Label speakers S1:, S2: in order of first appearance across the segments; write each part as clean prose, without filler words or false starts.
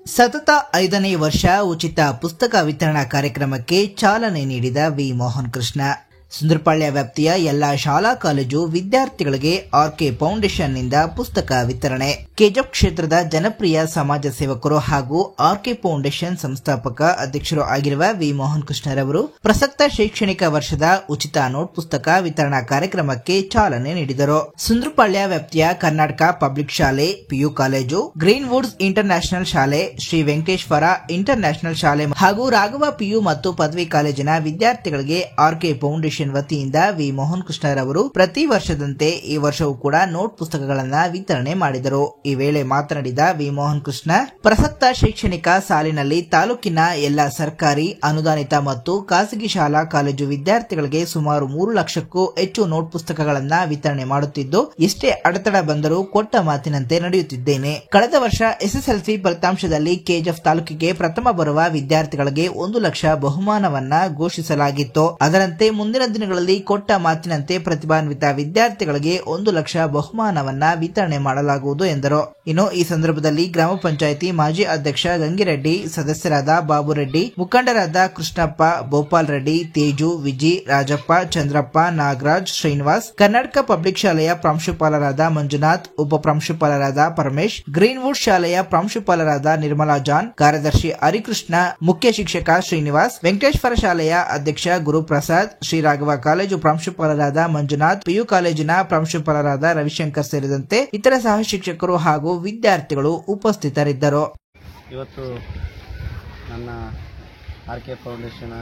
S1: ಸತತ 5ನೇ ವರ್ಷ ಉಚಿತ ಪುಸ್ತಕ ವಿತರಣಾ ಕಾರ್ಯಕ್ರಮಕ್ಕೆ ಚಾಲನೆ ನೀಡಿದ ವಿ ಮೋಹನ್ ಕೃಷ್ಣ. ಸುಂದರಪಾಳ್ಯ ವ್ಯಾಪ್ತಿಯ ಎಲ್ಲಾ ಶಾಲಾ ಕಾಲೇಜು ವಿದ್ಯಾರ್ಥಿಗಳಿಗೆ ಆರ್ಕೆ ಫೌಂಡೇಶನ್ನಿಂದ ಪುಸ್ತಕ ವಿತರಣೆ. ಕೆಜಪ್ ಕ್ಷೇತ್ರದ ಜನಪ್ರಿಯ ಸಮಾಜ ಸೇವಕರು ಹಾಗೂ ಆರ್ಕೆ ಫೌಂಡೇಶನ್ ಸಂಸ್ಥಾಪಕ ಅಧ್ಯಕ್ಷರು ಆಗಿರುವ ವಿ ಮೋಹನ್ ಕೃಷ್ಣರವರು ಪ್ರಸಕ್ತ ಶೈಕ್ಷಣಿಕ ವರ್ಷದ ಉಚಿತ ನೋಟ್ ಪುಸ್ತಕ ವಿತರಣಾ ಕಾರ್ಯಕ್ರಮಕ್ಕೆ ಚಾಲನೆ ನೀಡಿದರು. ಸುಂದರಪಾಳ್ಯ ವ್ಯಾಪ್ತಿಯ ಕರ್ನಾಟಕ ಪಬ್ಲಿಕ್ ಶಾಲೆ, PU college, green Woods inter national ಶಾಲೆ, ಶ್ರೀ ವೆಂಕಟೇಶ್ವರ ಇಂಟರ್ ನ್ಯಾಷನಲ್ ಶಾಲೆ ಹಾಗೂ ರಾಘವ ಪಿಯು ಮತ್ತು ಪದವಿ ಕಾಲೇಜಿನ ವಿದ್ಯಾರ್ಥಿಗಳಿಗೆ ಆರ್ಕೆ ಫೌಂಡೇಶನ್ ವತಿಯಿಂದ ವಿ ಮೋಹನ್ ಕೃಷ್ಣರವರು ಪ್ರತಿ ವರ್ಷದಂತೆ ಈ ವರ್ಷವೂ ಕೂಡ ನೋಟ್ ಪುಸ್ತಕಗಳನ್ನು ವಿತರಣೆ ಮಾಡಿದರು. ಈ ವೇಳೆ ಮಾತನಾಡಿದ ವಿ ಮೋಹನ್ ಕೃಷ್ಣ, ಪ್ರಸಕ್ತ ಶೈಕ್ಷಣಿಕ ಸಾಲಿನಲ್ಲಿ ತಾಲೂಕಿನ ಎಲ್ಲ ಸರ್ಕಾರಿ, ಅನುದಾನಿತ ಮತ್ತು ಖಾಸಗಿ ಶಾಲಾ ಕಾಲೇಜು ವಿದ್ಯಾರ್ಥಿಗಳಿಗೆ ಸುಮಾರು 3 ಲಕ್ಷಕ್ಕೂ ಹೆಚ್ಚು ನೋಟ್ ಪುಸ್ತಕಗಳನ್ನು ವಿತರಣೆ ಮಾಡುತ್ತಿದ್ದು, ಎಷ್ಟೇ ಅಡೆತಡೆ ಬಂದರೂ ಕೊಟ್ಟ ಮಾತಿನಂತೆ ನಡೆಯುತ್ತಿದ್ದೇನೆ. ಕಳೆದ ವರ್ಷ ಎಸ್ಎಸ್ಎಲ್ಸಿ ಫಲಿತಾಂಶದಲ್ಲಿ ಕೆಜಿಎಫ್ ತಾಲೂಕಿಗೆ ಪ್ರಥಮ ಬರುವ ವಿದ್ಯಾರ್ಥಿಗಳಿಗೆ 1 ಲಕ್ಷ ಬಹುಮಾನವನ್ನ ಘೋಷಿಸಲಾಗಿತ್ತು. ಅದರಂತೆ ಮುಂದಿನ ದಿನಗಳಲ್ಲಿ ಕೊಟ್ಟ ಮಾತಿನಂತೆ ಪ್ರತಿಭಾನ್ವಿತ ವಿದ್ಯಾರ್ಥಿಗಳಿಗೆ 1 ಲಕ್ಷ ಬಹುಮಾನವನ್ನ ವಿತರಣೆ ಮಾಡಲಾಗುವುದು ಎಂದರು. ಇನ್ನು ಈ ಸಂದರ್ಭದಲ್ಲಿ ಗ್ರಾಮ ಪಂಚಾಯಿತಿ ಮಾಜಿ ಅಧ್ಯಕ್ಷ ಗಂಗಿರೆಡ್ಡಿ, ಸದಸ್ಯರಾದ ಬಾಬುರೆಡ್ಡಿ, ಮುಖಂಡರಾದ ಕೃಷ್ಣಪ್ಪ, ಗೋಪಾಲ್ ರೆಡ್ಡಿ, ತೇಜು, ವಿಜಿ, ರಾಜಪ್ಪ, ಚಂದ್ರಪ್ಪ, ನಾಗರಾಜ್, ಶ್ರೀನಿವಾಸ್, ಕರ್ನಾಟಕ ಪಬ್ಲಿಕ್ ಶಾಲೆಯ ಪ್ರಾಂಶುಪಾಲರಾದ ಮಂಜುನಾಥ್, ಉಪ ಪ್ರಾಂಶುಪಾಲರಾದ ಪರಮೇಶ್, ಗ್ರೀನ್ವುಡ್ ಶಾಲೆಯ ಪ್ರಾಂಶುಪಾಲರಾದ ನಿರ್ಮಲಾ ಜಾನ್, ಕಾರ್ಯದರ್ಶಿ ಹರಿಕೃಷ್ಣ, ಮುಖ್ಯ ಶಿಕ್ಷಕ ಶ್ರೀನಿವಾಸ್, ವೆಂಕಟೇಶ್ವರ ಶಾಲೆಯ ಅಧ್ಯಕ್ಷ ಗುರುಪ್ರಸಾದ್, ಶ್ರೀ ರಾಘವ ಕಾಲೇಜು ಪ್ರಾಂಶುಪಾಲರಾದ ಮಂಜುನಾಥ್, ಪಿಯು ಕಾಲೇಜಿನ ಪ್ರಾಂಶುಪಾಲರಾದ ರವಿಶಂಕರ್ ಸೇರಿದಂತೆ ಇತರ ಸಹ ಶಿಕ್ಷಕರು ಹಾಗೂ ವಿದ್ಯಾರ್ಥಿಗಳು ಉಪಸ್ಥಿತರಿದ್ದರು.
S2: ಇವತ್ತು ನನ್ನ ಆರ್ಕೆ ಫೌಂಡೇಶನ್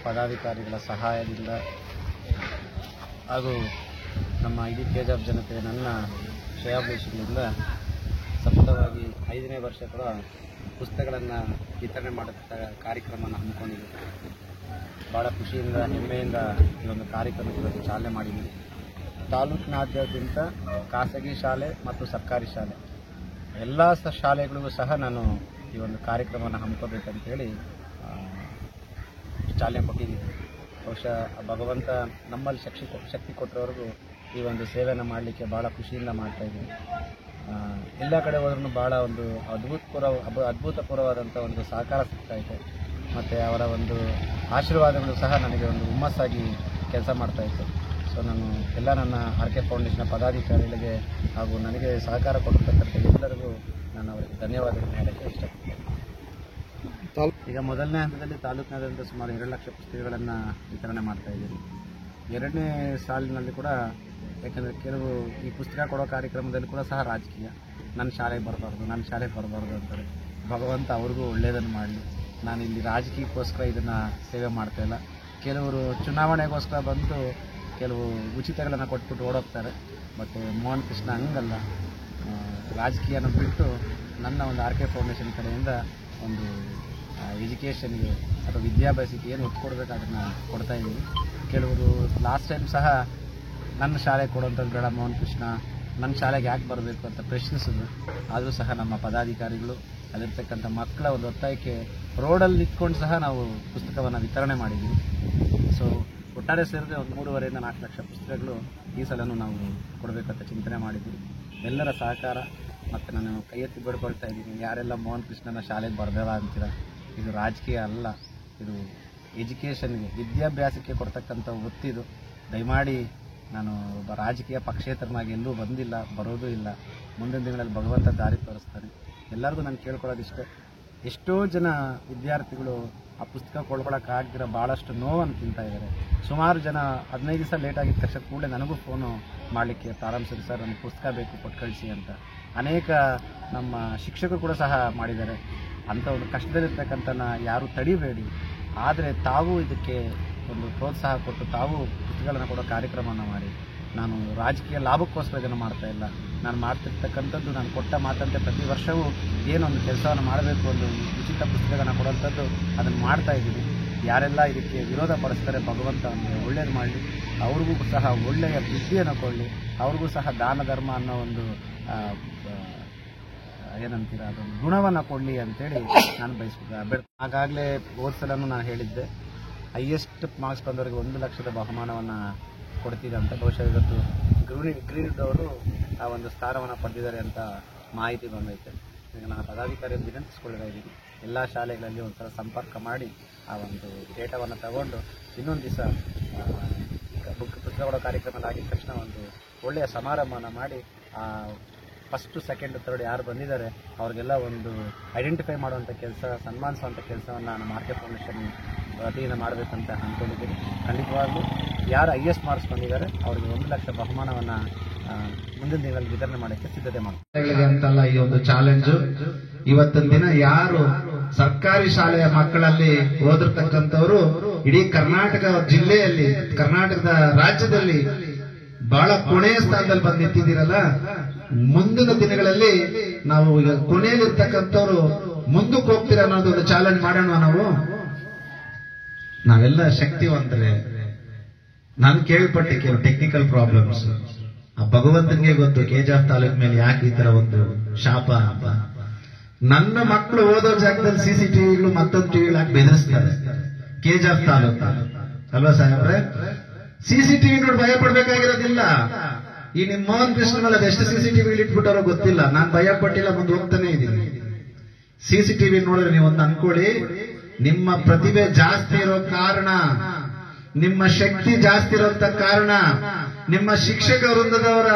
S2: ಪದಾಧಿಕಾರಿಗಳ ಸಹಾಯದಿಂದ ಹಾಗೂ ನಮ್ಮ ಇಡೀ ಕೆಜಪ್ ಜನತೆ ನನ್ನ ಶ್ರೇಯಾಭಿಲಾಷಿಗಳಿಂದ ಸತತವಾಗಿ 5ನೇ ವರ್ಷ ಕೂಡ ಪುಸ್ತಕಗಳನ್ನು ವಿತರಣೆ ಮಾಡುತ್ತ ಕಾರ್ಯಕ್ರಮವನ್ನು ಹಮ್ಮಿಕೊಂಡಿದ್ದೀವಿ. ಭಾಳ ಖುಷಿಯಿಂದ, ಹೆಮ್ಮೆಯಿಂದ ಈ ಒಂದು ಕಾರ್ಯಕ್ರಮಕ್ಕೆ ಚಾಲನೆ ಮಾಡಿದ್ದೀವಿ. ತಾಲೂಕಿನಾದ್ಯಂತ ಖಾಸಗಿ ಶಾಲೆ ಮತ್ತು ಸರ್ಕಾರಿ ಶಾಲೆ ಎಲ್ಲ ಶಾಲೆಗಳಿಗೂ ಸಹ ನಾನು ಈ ಒಂದು ಕಾರ್ಯಕ್ರಮವನ್ನು ಹಮ್ಮಿಕೋಬೇಕಂತೇಳಿ ಚಾಲನೆ ಕೊಟ್ಟಿದ್ದೀನಿ. ಬಹುಶಃ ಭಗವಂತ ನಮ್ಮಲ್ಲಿ ಶಕ್ತಿ ಕೊಟ್ಟರವರೆಗೂ ಈ ಒಂದು ಸೇವೆಯನ್ನು ಮಾಡಲಿಕ್ಕೆ ಭಾಳ ಖುಷಿಯಿಂದ ಮಾಡ್ತಾಯಿದ್ದೀನಿ. ಎಲ್ಲ ಕಡೆ ಹೋದ್ರೂ ಭಾಳ ಒಂದು ಅದ್ಭುತಪೂರ್ವವಾದಂಥ ಒಂದು ಸಹಕಾರ ಸಿಗ್ತಾಯಿದೆ ಮತ್ತು ಅವರ ಒಂದು ಆಶೀರ್ವಾದಗಳು ಸಹ ನನಗೆ ಒಂದು ಹುಮ್ಮಸ್ಸಾಗಿ ಕೆಲಸ ಮಾಡ್ತಾಯಿತ್ತು. ಸೊ ನಾನು ಎಲ್ಲ ನನ್ನ ಆರ್ಕೆ ಫೌಂಡೇಶನ್ ಪದಾಧಿಕಾರಿಗಳಿಗೆ ಹಾಗೂ ನನಗೆ ಸಹಕಾರ ಕೊಟ್ಟಿರ್ತಕ್ಕಂಥ ಎಲ್ಲರಿಗೂ ನಾನು ಅವರಿಗೆ ಧನ್ಯವಾದಗಳು ಹೇಳೋಕ್ಕೆ ಇಷ್ಟಪಡ್ತೇನೆ. ಈಗ ಮೊದಲನೇ ಹಂತದಲ್ಲಿ ತಾಲೂಕಿನಾದ್ಯಂತ ಸುಮಾರು 2 ಲಕ್ಷ ಪುಸ್ತಕಗಳನ್ನು ವಿತರಣೆ ಮಾಡ್ತಾಯಿದ್ದೀನಿ. 2ನೇ ಸಾಲಿನಲ್ಲಿ ಕೂಡ, ಯಾಕಂದರೆ ಕೆಲವು ಈ ಪುಸ್ತಕ ಕೊಡೋ ಕಾರ್ಯಕ್ರಮದಲ್ಲಿ ಕೂಡ ಸಹ ರಾಜಕೀಯ, ನನ್ನ ಶಾಲೆಗೆ ಬರಬಾರ್ದು ಅಂತಾರೆ. ಭಗವಂತ ಅವ್ರಿಗೂ ಒಳ್ಳೆಯದನ್ನು ಮಾಡಲಿ. ನಾನು ಇಲ್ಲಿ ರಾಜಕೀಯಕ್ಕೋಸ್ಕರ ಇದನ್ನು ಸೇವೆ ಮಾಡ್ತಾಯಿಲ್ಲ. ಕೆಲವರು ಚುನಾವಣೆಗೋಸ್ಕರ ಬಂದು ಕೆಲವು ಉಚಿತಗಳನ್ನು ಕೊಟ್ಬಿಟ್ಟು ಓಡೋಗ್ತಾರೆ. ಬಟ್ ಮೋಹನ್ ಕೃಷ್ಣ ಹಂಗಲ್ಲ. ರಾಜಕೀಯನ ಬಿಟ್ಟು ನನ್ನ ಒಂದು ಆರ್ಕೆ ಫೌಂಡೇಶನ್ ಕಡೆಯಿಂದ ಒಂದು ಎಜುಕೇಷನ್ಗೆ ಅಥವಾ ವಿದ್ಯಾಭ್ಯಾಸಕ್ಕೆ ಏನು ಒತ್ತು ಕೊಡಬೇಕು ಅದನ್ನು ಕೊಡ್ತಾಯಿದ್ದೀನಿ. ಕೆಲವರು ಲಾಸ್ಟ್ ಟೈಮ್ ಸಹ ನನ್ನ ಶಾಲೆಗೆ ಕೊಡುವಂಥದ್ದು ಬೇಡ ಮೋಹನ್ ಕೃಷ್ಣ, ನನ್ನ ಶಾಲೆಗೆ ಯಾಕೆ ಬರಬೇಕು ಅಂತ ಪ್ರಶ್ನಿಸಿದ್ರು. ಆದರೂ ಸಹ ನಮ್ಮ ಪದಾಧಿಕಾರಿಗಳು ಅಲ್ಲಿರ್ತಕ್ಕಂಥ ಮಕ್ಕಳ ಒಂದು ಒತ್ತಾಯಕ್ಕೆ ರೋಡಲ್ಲಿ ನಿಂತ್ಕೊಂಡು ಸಹ ನಾವು ಪುಸ್ತಕವನ್ನು ವಿತರಣೆ ಮಾಡಿದ್ದೀವಿ. ಸೊ ಒಟ್ಟಾರೆ ಸೇರಿದ್ರೆ ಒಂದು 3.5 ರಿಂದ 4 ಲಕ್ಷ ಪುಸ್ತಕಗಳು ಈ ಸಲನೂ ನಾವು ಕೊಡಬೇಕಂತ ಚಿಂತನೆ ಮಾಡಿದ್ದೀವಿ. ಎಲ್ಲರ ಸಹಕಾರ ಮತ್ತು ನಾನು ಕೈ ಎತ್ತಿ ಬೇಡ್ಕೊಳ್ತಾ ಇದ್ದೀನಿ, ಯಾರೆಲ್ಲ ಮೋಹನ್ ಕೃಷ್ಣನ ಶಾಲೆಗೆ ಬರಬೇಡ ಅಂತೀರ, ಇದು ರಾಜಕೀಯ ಅಲ್ಲ, ಇದು ಎಜುಕೇಷನ್ಗೆ, ವಿದ್ಯಾಭ್ಯಾಸಕ್ಕೆ ಕೊಡ್ತಕ್ಕಂಥ ಒತ್ತಿದು. ದಯಮಾಡಿ ನಾನು ಒಬ್ಬ ರಾಜಕೀಯ ಪಕ್ಷೇತರನಾಗಿ ಎಲ್ಲೂ ಬಂದಿಲ್ಲ, ಬರೋದೂ ಇಲ್ಲ. ಮುಂದಿನ ದಿನಗಳಲ್ಲಿ ಭಗವಂತ ದಾರಿ ತೋರಿಸ್ತಾನೆ. ಎಲ್ಲರಿಗೂ ನಾನು ಕೇಳ್ಕೊಳ್ಳೋದಿಷ್ಟೇ, ಎಷ್ಟೋ ಜನ ವಿದ್ಯಾರ್ಥಿಗಳು ಆ ಪುಸ್ತಕ ಕೊಳ್ಳೋಕ್ಕಾಗದಿರೋ ಭಾಳಷ್ಟು ನೋವನ್ನು ತಿಂತಾ ಇದ್ದಾರೆ. ಸುಮಾರು ಜನ 15 ದಿವಸ ಲೇಟ್ ಆಗಿದ್ದ ತಕ್ಷಣ ಕೂಡಲೇ ನನಗೂ ಫೋನು ಮಾಡಲಿಕ್ಕೆ ಪ್ರಾರಂಭಿಸಿದ್ರು, ಸರ್ ನನಗೆ ಪುಸ್ತಕ ಬೇಕು, ಕೊಟ್ಟು ಕಳಿಸಿ ಅಂತ. ಅನೇಕ ನಮ್ಮ ಶಿಕ್ಷಕರು ಕೂಡ ಸಹ ಮಾಡಿದ್ದಾರೆ. ಅಂಥ ಒಂದು ಕಷ್ಟದಲ್ಲಿರ್ತಕ್ಕಂಥನ ಯಾರೂ ತಡಿಬೇಡಿ, ಆದರೆ ತಾವು ಇದಕ್ಕೆ ಒಂದು ಪ್ರೋತ್ಸಾಹ ಕೊಟ್ಟು ತಾವು ಪುಸ್ತಕಗಳನ್ನು ಕೊಡೋ ಕಾರ್ಯಕ್ರಮವನ್ನು ಮಾಡಿ. ನಾನು ರಾಜಕೀಯ ಲಾಭಕ್ಕೋಸ್ಕರ ಇದನ್ನು ಮಾಡ್ತಾ ಇಲ್ಲ. ನಾನು ಮಾಡ್ತಿರ್ತಕ್ಕಂಥದ್ದು ನಾನು ಕೊಟ್ಟ ಮಾತಂತೆ ಪ್ರತಿ ವರ್ಷವೂ ಏನೊಂದು ಕೆಲಸವನ್ನು ಮಾಡಬೇಕು, ಒಂದು ಉಚಿತ ಪುಸ್ತಕಗಳನ್ನು ಕೊಡುವಂಥದ್ದು ಅದನ್ನು ಮಾಡ್ತಾಯಿದ್ದೀನಿ. ಯಾರೆಲ್ಲ ಇದಕ್ಕೆ ವಿರೋಧ ಪಡಿಸ್ತಾರೆ ಭಗವಂತ ಒಳ್ಳೇದು ಮಾಡಲಿ, ಅವ್ರಿಗೂ ಸಹ ಒಳ್ಳೆಯ ಬುದ್ಧಿಯನ್ನು ಕೊಡಲಿ, ಅವ್ರಿಗೂ ಸಹ ದಾನ ಧರ್ಮ ಅನ್ನೋ ಒಂದು ಏನಂತೀರ ಅದೊಂದು ಗುಣವನ್ನು ಕೊಡಲಿ ಅಂತೇಳಿ ನಾನು ಬಯಸ್ಬೇಕು. ಆಗಾಗಲೇ ಹೋದ ಸಲನೂ ನಾನು ಹೇಳಿದ್ದೆ, ಹೈಯೆಸ್ಟ್ ಮಾರ್ಕ್ಸ್ ಬಂದವರಿಗೆ 1 ಲಕ್ಷದ ಬಹುಮಾನವನ್ನು ಕೊಡ್ತೀವಿ ಅಂತ. ಬಹುಶಃ ಇವತ್ತು ಗ್ರೀನ್ವುಡ್ ಅವರು ಆ ಒಂದು ಸ್ಥಾನವನ್ನು ಪಡೆದಿದ್ದಾರೆ ಅಂತ ಮಾಹಿತಿ ಬಂದೈತೆ. ಈಗ ನಾನು ಪದಾಧಿಕಾರಿಯನ್ನು ವಿನಂತಿಸ್ಕೊಳ್ತಾ ಇದ್ದೀನಿ, ಎಲ್ಲ ಶಾಲೆಗಳಲ್ಲಿ ಒಂದ್ಸಲ ಸಂಪರ್ಕ ಮಾಡಿ ಆ ಒಂದು ಡೇಟಾವನ್ನು ತಗೊಂಡು ಇನ್ನೊಂದು ದಿವಸ ಪುಸ್ತಕ ಕೊಡೋ ಕಾರ್ಯಕ್ರಮ ಆಗಿದ ತಕ್ಷಣ ಒಂದು ಒಳ್ಳೆಯ ಸಮಾರಂಭನ ಮಾಡಿ ಫಸ್ಟು ಸೆಕೆಂಡ್ ಥರ್ಡ್ ಯಾರು ಬಂದಿದ್ದಾರೆ ಅವ್ರಿಗೆಲ್ಲ ಒಂದು ಐಡೆಂಟಿಫೈ ಮಾಡುವಂಥ ಕೆಲಸ, ಸನ್ಮಾನಿಸುವಂಥ ಕೆಲಸವನ್ನು ನಮ್ಮ ಆರ್ಕೆ ಫೌಂಡೇಶನ್ ವತಿಯಿಂದ ಮಾಡಬೇಕಂತ ಅಂದ್ಕೊಂಡಿದ್ದೀನಿ. ಖಂಡಿತವಾಗ್ಲೂ ಯಾರು ಹೈಯೆಸ್ಟ್ ಮಾರ್ಕ್ಸ್ ಬಂದಿದ್ದಾರೆ ಅವ್ರಿಗೆ 1 ಲಕ್ಷ ಬಹುಮಾನವನ್ನು ಮುಂದಿನ ದಿನಗಳಲ್ಲಿ ವಿತರಣೆ ಮಾಡೋಕ್ಕೆ ಸಿದ್ಧತೆ ಮಾಡ್ತೀವಿ
S3: ಅಂತಲ್ಲ ಈ ಒಂದು ಚಾಲೆಂಜು. ಇವತ್ತಿನ ದಿನ ಯಾರು ಸರ್ಕಾರಿ ಶಾಲೆಯ ಮಕ್ಕಳಲ್ಲಿ ಓದಿರ್ತಕ್ಕಂಥವ್ರು ಇಡೀ ಕರ್ನಾಟಕ ಜಿಲ್ಲೆಯಲ್ಲಿ, ಕರ್ನಾಟಕದ ರಾಜ್ಯದಲ್ಲಿ ಬಹಳ ಕೊನೆಯ ಸ್ಥಾನದಲ್ಲಿ ಬಂದು ನಿಂತಿದ್ದೀರಲ್ಲ, ಮುಂದಿನ ದಿನಗಳಲ್ಲಿ ನಾವು ಈಗ ಕೊನೆಯಲ್ಲಿರ್ತಕ್ಕಂಥವ್ರು ಮುಂದಕ್ಕೆ ಹೋಗ್ತೀರ ಅನ್ನೋದು ಒಂದು ಚಾಲೆಂಜ್ ಮಾಡೋಣ. ನಾವೆಲ್ಲ ಶಕ್ತಿವಂತರೇ. ನಾನು ಕೇಳ್ಪಟ್ಟೆ ಕೆಲವು ಟೆಕ್ನಿಕಲ್ ಪ್ರಾಬ್ಲಮ್ಸ್, ಆ ಭಗವಂತನಿಗೆ ಗೊತ್ತು ಕೆಜಿಎಫ್ ತಾಲೂಕ್ ಮೇಲೆ ಯಾಕೆ ಈ ತರ ಒಂದು ಶಾಪ ಅಂತ. ನನ್ನ ಮಕ್ಕಳು ಓದೋ ಜಾಗದಲ್ಲಿ CCTVಗಳು ಮತ್ತೊಂದು ಟಿವಿಗಳು ಹಾಕಿ ಬೆದರಿಸ್ತಾರೆ. ಕೆಜಿಎಫ್ ತಾಲೂಕ್ ಅಲ್ವಾ ಸಾಹೇಬ್ರೆ? CCTV ನೋಡಿ ಭಯ ಪಡ್ಬೇಕಾಗಿರೋದಿಲ್ಲ. ಈ ನಿಮ್ ಮೋಹನ್ ಕೃಷ್ಣ ಮೇಲೆ ಎಷ್ಟು CCTVಗಳು ಇಟ್ಬಿಟ್ಟಾರೋ ಗೊತ್ತಿಲ್ಲ, ನಾನು ಭಯ ಪಟ್ಟಿಲ್ಲ, ಮುಂದೆ ಹೋಗ್ತಾನೆ ಇದ್ದೀನಿ. CCTV ನೋಡಿದ್ರೆ ನೀವು ಒಂದು ಅನ್ಕೊಳ್ಳಿ, ನಿಮ್ಮ ಪ್ರತಿಭೆ ಜಾಸ್ತಿ ಇರೋ ಕಾರಣ, ನಿಮ್ಮ ಶಕ್ತಿ ಜಾಸ್ತಿ ಇರೋಂತ ಕಾರಣ, ನಿಮ್ಮ ಶಿಕ್ಷಕ ವೃಂದದವರ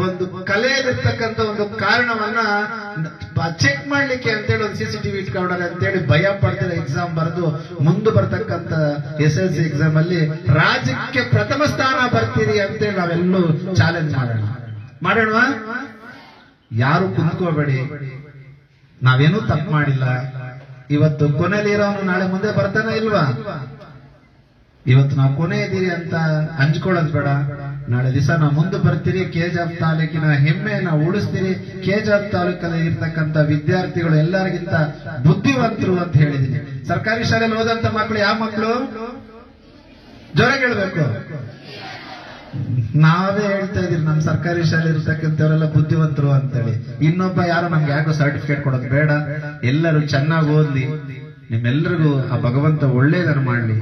S3: ಒಂದು ಕಲೆಯಲ್ಲಿರ್ತಕ್ಕಂಥ ಒಂದು ಕಾರಣವನ್ನ ಚೆಕ್ ಮಾಡ್ಲಿಕ್ಕೆ ಅಂತೇಳಿ ಒಂದು CCTV ಇಟ್ಕೊಂಡ್ರೆ ಅಂತೇಳಿ ಭಯ ಪಡ್ತಿರೋ ಎಕ್ಸಾಮ್ ಬರೆದು ಮುಂದೆ ಬರ್ತಕ್ಕಂಥ SSLC ಎಕ್ಸಾಮ್ ಅಲ್ಲಿ ರಾಜ್ಯಕ್ಕೆ ಪ್ರಥಮ ಸ್ಥಾನ ಬರ್ತೀರಿ ಅಂತೇಳಿ ನಾವೆಲ್ಲೂ ಚಾಲೆಂಜ್ ಮಾಡೋಣ. ಯಾರು ಕುಂತ್ಕೋಬೇಡಿ, ನಾವೇನೂ ತಪ್ಪು ಮಾಡಿಲ್ಲ. ಇವತ್ತು ಕೊನೆಯಲ್ಲಿ ಇರೋನು ನಾಳೆ ಮುಂದೆ ಬರ್ತಾನೆ ಇಲ್ವಾ? ಇವತ್ತು ನಾವು ಕೊನೆ ಇದ್ದೀರಿ ಅಂತ ಹಂಚ್ಕೊಳ್ಳೋದು ಬೇಡ. ನಾಳೆ ದಿವಸ ನಾವು ಮುಂದೆ ಬರ್ತೀರಿ, ಕೆಜಿಎಫ್ ತಾಲೂಕಿನ ಹೆಮ್ಮೆಯನ್ನ ಉಳಿಸ್ತೀರಿ. ಕೆಜಿಎಫ್ ತಾಲೂಕಲ್ಲಿ ಇರ್ತಕ್ಕಂಥ ವಿದ್ಯಾರ್ಥಿಗಳು ಎಲ್ಲರಿಗಿಂತ ಬುದ್ಧಿವಂತರು ಅಂತ ಹೇಳಿದೀನಿ. ಸರ್ಕಾರಿ ಶಾಲೆಯಲ್ಲಿ ಓದಂತ ಮಕ್ಕಳು ಯಾವ ಮಕ್ಕಳು? ಜೋರಾಗಿ ಹೇಳ್ಬೇಕು. ನಾವೇ ಹೇಳ್ತಾ ಇದೀವಿ ನಮ್ಮ ಸರ್ಕಾರಿ ಶಾಲೆ ಇರ್ತಕ್ಕಂಥವರೆಲ್ಲ ಬುದ್ಧಿವಂತರು ಅಂತೇಳಿ. ಇನ್ನೊಬ್ಬ ಯಾರೋ ನಮ್ಗೆ ಯಾಕೋ ಸರ್ಟಿಫಿಕೇಟ್ ಕೊಡೋದು ಬೇಡ. ಎಲ್ಲರೂ ಚೆನ್ನಾಗಿ ಓದ್ಲಿ, ನಿಮ್ಮೆಲ್ಲರಿಗೂ ಆ ಭಗವಂತ ಒಳ್ಳೇದನ್ನು ಮಾಡ್ಲಿ.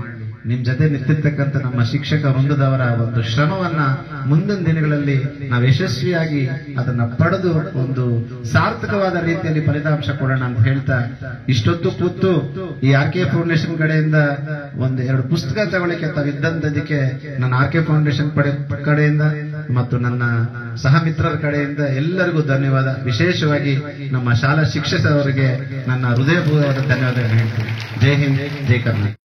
S3: ನಿಮ್ ಜೊತೆ ನಿಂತಿರ್ತಕ್ಕಂಥ ನಮ್ಮ ಶಿಕ್ಷಕ ವೃಂದದವರ ಒಂದು ಶ್ರಮವನ್ನ ಮುಂದಿನ ದಿನಗಳಲ್ಲಿ ನಾವು ಯಶಸ್ವಿಯಾಗಿ ಅದನ್ನ ಪಡೆದು ಒಂದು ಸಾರ್ಥಕವಾದ ರೀತಿಯಲ್ಲಿ ಫಲಿತಾಂಶ ಕೊಡೋಣ ಅಂತ ಹೇಳ್ತಾ, ಇಷ್ಟೊತ್ತು ಕೂತು ಈ ಆರ್ಕೆ ಫೌಂಡೇಶನ್ ಕಡೆಯಿಂದ 1-2 ಪುಸ್ತಕ ತಗೊಳ್ಳಿಕ್ಕೆ ತಾವಿದ್ದಂತದಕ್ಕೆ ನನ್ನ ಆರ್ಕೆ ಫೌಂಡೇಶನ್ ಕಡೆಯಿಂದ ಮತ್ತು ನನ್ನ ಸಹ ಮಿತ್ರರ ಕಡೆಯಿಂದ ಎಲ್ಲರಿಗೂ ಧನ್ಯವಾದ. ವಿಶೇಷವಾಗಿ ನಮ್ಮ ಶಾಲಾ ಶಿಕ್ಷಕರಿಗೆ ನನ್ನ ಹೃದಯಪೂರ್ವಕವಾದ ಧನ್ಯವಾದಗಳನ್ನು ಹೇಳ್ತೀನಿ. ಜೈ ಹಿಂದ್, ಜೈ ಕರ್ನಾಟಕ.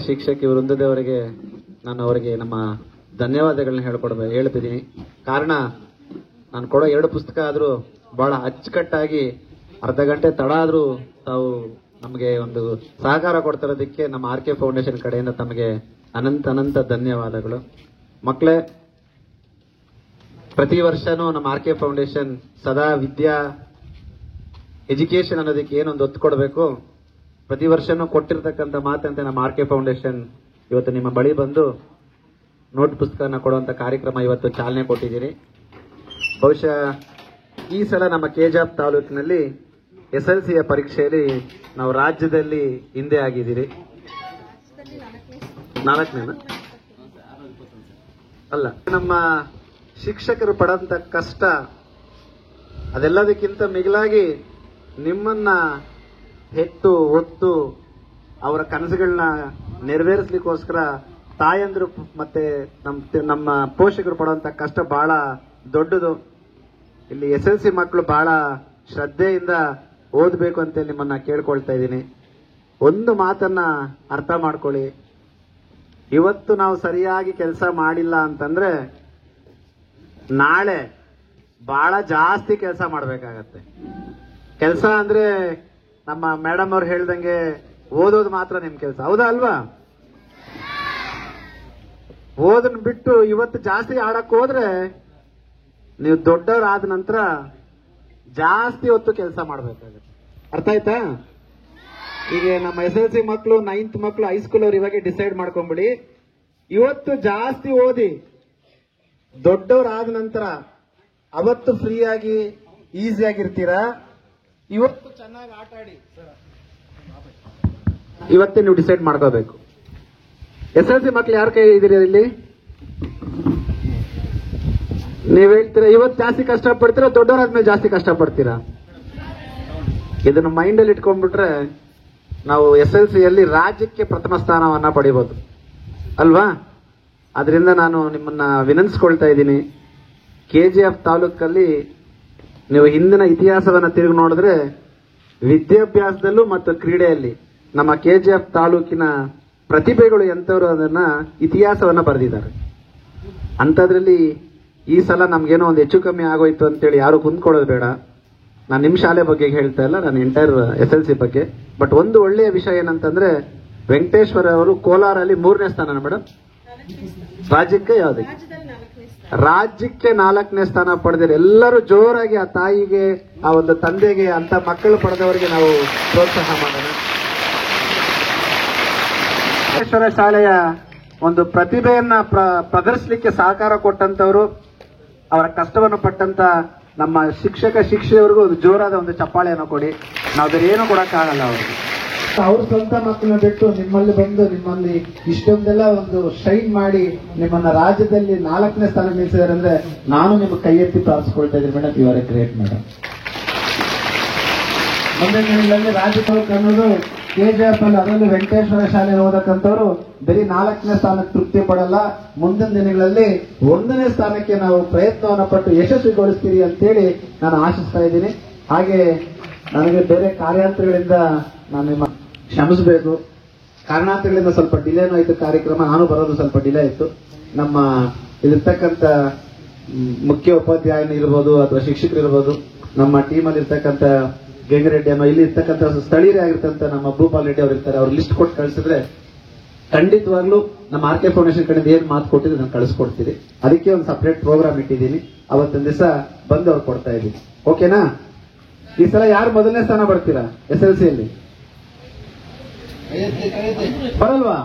S2: ಶಿಕ್ಷಕಿ ವೃಂದದವರಿಗೆ ನಾನು ಅವರಿಗೆ ನಮ್ಮ ಧನ್ಯವಾದಗಳನ್ನ ಹೇಳ್ತಿದ್ದೀನಿ. ಕಾರಣ ನಾನು ಕೊಡೋ 2 ಪುಸ್ತಕ ಆದರೂ ಬಹಳ ಅಚ್ಚುಕಟ್ಟಾಗಿ ಅರ್ಧ ಗಂಟೆ ತಡ ಆದರೂ ತಾವು ನಮಗೆ ಒಂದು ಸಹಕಾರ ಕೊಡ್ತಿರೋದಕ್ಕೆ ನಮ್ಮ ಆರ್ ಕೆ ಫೌಂಡೇಶನ್ ಕಡೆಯಿಂದ ತಮಗೆ ಅನಂತ ಧನ್ಯವಾದಗಳು. ಮಕ್ಕಳೇ, ಪ್ರತಿ ವರ್ಷನೂ ನಮ್ಮ ಆರ್ ಕೆ ಫೌಂಡೇಶನ್ ಸದಾ ಎಜುಕೇಶನ್ ಅನ್ನೋದಕ್ಕೆ ಏನೊಂದು ಒತ್ತು ಕೊಡಬೇಕು, ಪ್ರತಿ ವರ್ಷನೂ ಕೊಟ್ಟಿರ್ತಕ್ಕಂಥ ಮಾತಂತೆ ನಮ್ಮ ಆರ್ ಕೆ ಫೌಂಡೇಶನ್ ಇವತ್ತು ನಿಮ್ಮ ಬಳಿ ಬಂದು ನೋಟ್ ಪುಸ್ತಕನ ಕೊಡುವಂತ ಕಾರ್ಯಕ್ರಮ ಇವತ್ತು ಚಾಲನೆ ಕೊಟ್ಟಿದ್ದೀರಿ. ಬಹುಶಃ ಈ ಸಲ ನಮ್ಮ ಕೆಜಾಪ್ ತಾಲೂಕಿನಲ್ಲಿ SLCಯ ಪರೀಕ್ಷೆಯಲ್ಲಿ ನಾವು ರಾಜ್ಯದಲ್ಲಿ ಹಿಂದೆ ಆಗಿದ್ದೀರಿ. 4ನೇನ ಅಲ್ಲ, ನಮ್ಮ ಶಿಕ್ಷಕರು ಪಡಂತ ಕಷ್ಟ ಅದೆಲ್ಲದಕ್ಕಿಂತ ಮಿಗಿಲಾಗಿ ನಿಮ್ಮನ್ನ ಹೆತ್ತು ಹೊತ್ತು ಅವರ ಕನಸುಗಳನ್ನ ನೆರವೇರಿಸಲಿಕ್ಕೋಸ್ಕರ ತಾಯಂದ್ರು ಮತ್ತೆ ನಮ್ಮ ಪೋಷಕರು ಪಡುವಂತ ಕಷ್ಟ ಬಹಳ ದೊಡ್ಡದು. ಇಲ್ಲಿ SLC ಮಕ್ಕಳು ಬಹಳ ಶ್ರದ್ಧೆಯಿಂದ ಓದಬೇಕು ಅಂತ ನಿಮ್ಮನ್ನ ಕೇಳ್ಕೊಳ್ತಾ ಇದ್ದೀನಿ. ಒಂದು ಮಾತನ್ನ ಅರ್ಥ ಮಾಡ್ಕೊಳ್ಳಿ, ಇವತ್ತು ನಾವು ಸರಿಯಾಗಿ ಕೆಲಸ ಮಾಡಿಲ್ಲ ಅಂತಂದ್ರೆ ನಾಳೆ ಬಹಳ ಜಾಸ್ತಿ ಕೆಲಸ ಮಾಡಬೇಕಾಗತ್ತೆ. ಕೆಲಸ ಅಂದ್ರೆ ನಮ್ಮ ಮೇಡಮ್ ಅವ್ರು ಹೇಳ್ದಂಗೆ ಓದೋದು ಮಾತ್ರ ನಿಮ್ ಕೆಲಸ, ಹೌದಾ ಅಲ್ವಾ? ಓದನ್ ಬಿಟ್ಟು ಇವತ್ತು ಜಾಸ್ತಿ ಆಡಕ್ ಹೋದ್ರೆ ನೀವು ದೊಡ್ಡವರಾದ ನಂತರ ಜಾಸ್ತಿ ಹೊತ್ತು ಕೆಲಸ ಮಾಡ್ಬೇಕಾಗುತ್ತೆ. ಅರ್ಥ ಆಯ್ತಾ? ಈಗ ನಮ್ಮ SLC ಮಕ್ಕಳು, 9th ಮಕ್ಕಳು, ಹೈಸ್ಕೂಲ್ ಅವ್ರು ಇವಾಗ ಡಿಸೈಡ್ ಮಾಡ್ಕೊಂಡ್ಬಿಡಿ, ಇವತ್ತು ಜಾಸ್ತಿ ಓದಿ ದೊಡ್ಡವರಾದ ನಂತರ ಅವತ್ತು ಫ್ರೀಯಾಗಿ ಈಸಿಯಾಗಿರ್ತೀರಾ, ಇವತ್ತು ಚೆನ್ನಾಗಿ ಆಟ ಆಡಿ ಇವತ್ತೇ ನೀವು ಡಿಸೈಡ್ ಮಾಡ್ಕೋಬೇಕು. SLC ಮಕ್ಳು ಯಾರ ಕೈ ಇದೀರಿ ಇಲ್ಲಿ? ನೀವ್ ಹೇಳ್ತೀರಾ ಇವತ್ತು ಜಾಸ್ತಿ ಕಷ್ಟ ಪಡ್ತೀರಾ, ದೊಡ್ಡವರಾದ್ಮೇಲೆ ಜಾಸ್ತಿ ಕಷ್ಟ ಪಡ್ತೀರಾ? ಇದನ್ನು ಮೈಂಡ್ ಅಲ್ಲಿ ಇಟ್ಕೊಂಡ್ಬಿಟ್ರೆ ನಾವು SLCಯಲ್ಲಿ ರಾಜ್ಯಕ್ಕೆ ಪ್ರಥಮ ಸ್ಥಾನವನ್ನ ಪಡಿಬಹುದು ಅಲ್ವಾ? ಅದರಿಂದ ನಾನು ನಿಮ್ಮನ್ನ ವಿನಂತಿಸ್ಕೊಳ್ತಾ ಇದ್ದೀನಿ, KGF ತಾಲೂಕಲ್ಲಿ ನೀವು ಹಿಂದಿನ ಇತಿಹಾಸವನ್ನ ತಿರುಗಿ ನೋಡಿದ್ರೆ ವಿದ್ಯಾಭ್ಯಾಸದಲ್ಲೂ ಮತ್ತು ಕ್ರೀಡೆಯಲ್ಲಿ ನಮ್ಮ KGF ತಾಲೂಕಿನ ಪ್ರತಿಭೆಗಳು ಎಂತವರು ಅದನ್ನ ಇತಿಹಾಸವನ್ನ ಬರೆದಿದ್ದಾರೆ. ಅಂಥದ್ರಲ್ಲಿ ಈ ಸಲ ನಮ್ಗೇನೋ ಒಂದು ಹೆಚ್ಚು ಕಮ್ಮಿ ಆಗೋಯ್ತು ಅಂತೇಳಿ ಯಾರು ಕುಂದ್ಕೊಳ್ಳೋದು ಬೇಡ. ನಾನು ನಿಮ್ಮ ಶಾಲೆ ಬಗ್ಗೆ ಹೇಳ್ತಾ ಇಲ್ಲ, ನಾನು ಎಂಟೈರ್ SLC ಬಗ್ಗೆ. ಬಟ್ ಒಂದು ಒಳ್ಳೆಯ ವಿಷಯ ಏನಂತಂದ್ರೆ ವೆಂಕಟೇಶ್ವರ ಅವರು ಕೋಲಾರಲ್ಲಿ 3ನೇ ಸ್ಥಾನ ಮೇಡಮ್, ರಾಜ್ಯಕ್ಕೆ ಯಾವುದಕ್ಕೆ? ರಾಜ್ಯಕ್ಕೆ 4ನೇ ಸ್ಥಾನ ಪಡೆದಿರಿ. ಎಲ್ಲರೂ ಜೋರಾಗಿ ಆ ತಾಯಿಗೆ, ಆ ಒಂದು ತಂದೆಗೆ, ಅಂತ ಮಕ್ಕಳು ಪಡೆದವರಿಗೆ ನಾವು ಪ್ರೋತ್ಸಾಹ ಮಾಡೋಣ. ವೆಂಕಟೇಶ್ವರ ಶಾಲೆಯ ಒಂದು ಪ್ರತಿಭೆಯನ್ನ ಪ್ರದರ್ಶಿಸಲಿಕ್ಕೆ ಸಹಕಾರ ಕೊಟ್ಟಂತವರು, ಅವರ ಕಷ್ಟವನ್ನು ಪಟ್ಟಂತ ನಮ್ಮ ಶಿಕ್ಷಕಿಯವರಿಗೂ ಒಂದು ಜೋರಾದ ಒಂದು ಚಪ್ಪಾಳೆಯನ್ನು ಕೊಡಿ. ನಾವು ಬೇರೆ ಏನು ಕೊಡಕ್ಕಾಗಲ್ಲ ಅವ್ರಿಗೆ. ಅವ್ರ ಸ್ವಂತ ಮಕ್ಕಳನ್ನ ಬಿಟ್ಟು ನಿಮ್ಮಲ್ಲಿ ಬಂದು ನಿಮ್ಮಲ್ಲಿ ಇಷ್ಟೊಂದೆಲ್ಲ ಒಂದು ಶೈನ್ ಮಾಡಿ ನಿಮ್ಮನ್ನ ರಾಜ್ಯದಲ್ಲಿ 4ನೇ ಸ್ಥಾನ ನಿಲ್ಲಿಸಿದಾರೆ ಅಂದ್ರೆ ನಾನು ನಿಮ್ಗೆ ಕೈ ಎತ್ತಿ ಪ್ರಾರ್ಥಿಸ್ಕೊಳ್ತಾ ಇದ್ದೀನಿ madam. You are a great madam. ಮುಂದಿನ ದಿನಗಳಲ್ಲಿ ರಾಜ್ಯೋತ್ಸವಕ್ಕೆ ಅನ್ನೋದು KGF ಅಲ್ಲಿ, ಅದರಲ್ಲಿ ವೆಂಕಟೇಶ್ವರ ಶಾಲೆ ಓದಕ್ಕಂಥವ್ರು ಬರೀ 4ನೇ ಸ್ಥಾನಕ್ಕೆ ತೃಪ್ತಿ ಪಡಲ್ಲ, ಮುಂದಿನ ದಿನಗಳಲ್ಲಿ 1ನೇ ಸ್ಥಾನಕ್ಕೆ ನಾವು ಪ್ರಯತ್ನವನ್ನು ಪಟ್ಟು ಯಶಸ್ವಿಗೊಳಿಸ್ತೀರಿ ಅಂತೇಳಿ ನಾನು ಆಶಿಸ್ತಾ ಇದ್ದೀನಿ. ಹಾಗೆ ನನಗೆ ಬೇರೆ ಕಾರ್ಯಾಂತರಗಳಿಂದ ನಾನು ನಿಮ್ಮ ಕ್ಷಮಿಸಬೇಕು. ಕಾರಣಾಂತರಗಳಿಂದ ಸ್ವಲ್ಪ ಡಿಲೇನೂ ಆಯಿತು ಕಾರ್ಯಕ್ರಮ, ನಾನು ಬರೋದು ಸ್ವಲ್ಪ ಡಿಲೇ ಆಯಿತು. ನಮ್ಮ ಇಲ್ಲಿರ್ತಕ್ಕಂಥ ಮುಖ್ಯ ಉಪಾಧ್ಯಾಯನ ಇರ್ಬೋದು ಅಥವಾ ಶಿಕ್ಷಕರು ಇರ್ಬೋದು, ನಮ್ಮ ಟೀಮಲ್ಲಿ ಇರ್ತಕ್ಕಂಥ ಗಂಗರೆಡ್ಡಿ ಅನ್ನೋ ಇಲ್ಲಿ ಇರ್ತಕ್ಕಂಥ ಸ್ಥಳೀಯರೇ ಆಗಿರ್ತಕ್ಕಂಥ ನಮ್ಮ ಭೂಪಾಲ್ ರೆಡ್ಡಿ ಅವರು ಇರ್ತಾರೆ. ಅವ್ರು ಲಿಸ್ಟ್ ಕೊಟ್ಟು ಕಳಿಸಿದ್ರೆ ಖಂಡಿತವಾಗ್ಲೂ ನಮ್ಮ ಆರ್ ಕೆ ಫೌಂಡೇಶನ್ ಕಡೆಯಿಂದ ಏನ್ ಮಾತು ಕೊಟ್ಟಿದ್ದು ನಾನು ಕಳಿಸ್ಕೊಡ್ತೀನಿ. ಅದಕ್ಕೆ ಒಂದು ಸಪರೇಟ್ ಪ್ರೋಗ್ರಾಮ್ ಇಟ್ಟಿದ್ದೀನಿ, ಅವತ್ತಿನ ದಿವಸ ಬಂದು ಅವ್ರು ಕೊಡ್ತಾ ಇದ್ದೀನಿ. ಓಕೆನಾ? ಈ ಸಲ ಯಾರು ಮೊದಲನೇ ಸ್ಥಾನ ಬರ್ತೀರಾ SLCಯಲ್ಲಿ? ಬರಲ್ವಾ?